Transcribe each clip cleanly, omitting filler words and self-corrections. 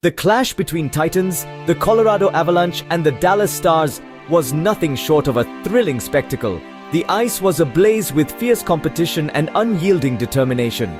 The clash between Titans, the Colorado Avalanche, and the Dallas Stars was nothing short of a thrilling spectacle. The ice was ablaze with fierce competition and unyielding determination.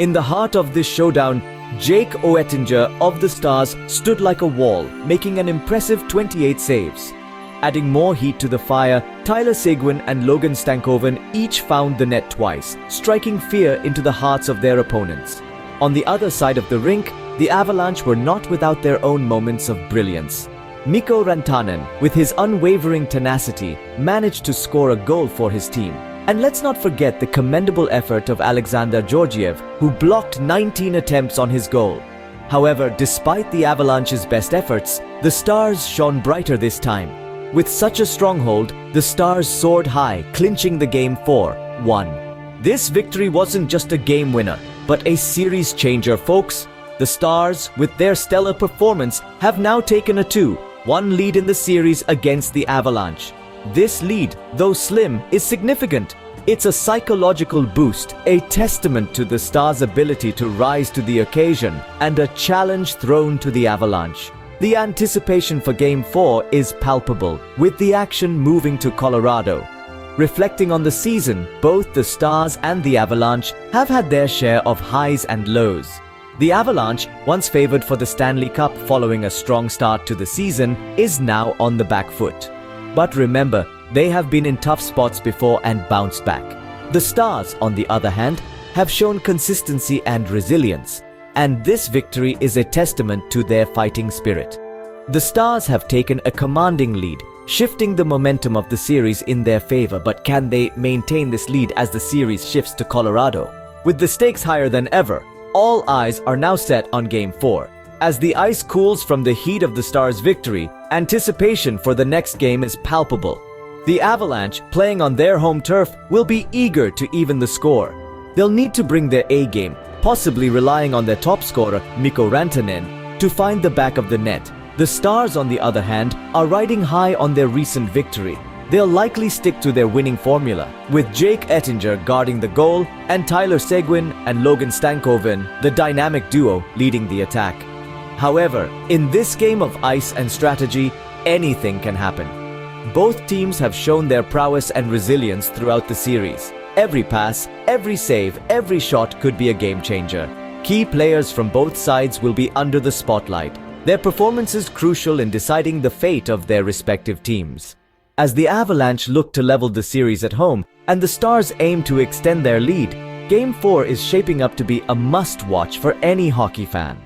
In the heart of this showdown, Jake Oettinger of the Stars stood like a wall, making an impressive 28 saves. Adding more heat to the fire, Tyler Seguin and Logan Stankoven each found the net twice, striking fear into the hearts of their opponents. On the other side of the rink, the Avalanche were not without their own moments of brilliance. Mikko Rantanen, with his unwavering tenacity, managed to score a goal for his team. And let's not forget the commendable effort of Alexander Georgiev, who blocked 19 attempts on his goal. However, despite the Avalanche's best efforts, the Stars shone brighter this time. With such a stronghold, the Stars soared high, clinching the game 4-1. This victory wasn't just a game winner, but a series changer, folks. The Stars, with their stellar performance, have now taken a 2-1 lead in the series against the Avalanche. This lead, though slim, is significant. It's a psychological boost, a testament to the Stars' ability to rise to the occasion, and a challenge thrown to the Avalanche. The anticipation for Game 4 is palpable, with the action moving to Colorado. Reflecting on the season, both the Stars and the Avalanche have had their share of highs and lows. The Avalanche, once favored for the Stanley Cup following a strong start to the season, is now on the back foot. But remember, they have been in tough spots before and bounced back. The Stars, on the other hand, have shown consistency and resilience, and this victory is a testament to their fighting spirit. The Stars have taken a commanding lead, shifting the momentum of the series in their favor, but can they maintain this lead as the series shifts to Colorado? With the stakes higher than ever, all eyes are now set on Game 4. As the ice cools from the heat of the Stars' victory, anticipation for the next game is palpable. The Avalanche, playing on their home turf, will be eager to even the score. They'll need to bring their A game, possibly relying on their top scorer, Mikko Rantanen, to find the back of the net. The Stars, on the other hand, are riding high on their recent victory. They'll likely stick to their winning formula, with Jake Oettinger guarding the goal and Tyler Seguin and Logan Stankoven, the dynamic duo, leading the attack. However, in this game of ice and strategy, anything can happen. Both teams have shown their prowess and resilience throughout the series. Every pass, every save, every shot could be a game changer. Key players from both sides will be under the spotlight, their performances crucial in deciding the fate of their respective teams. As the Avalanche look to level the series at home and the Stars aim to extend their lead, Game 4 is shaping up to be a must-watch for any hockey fan.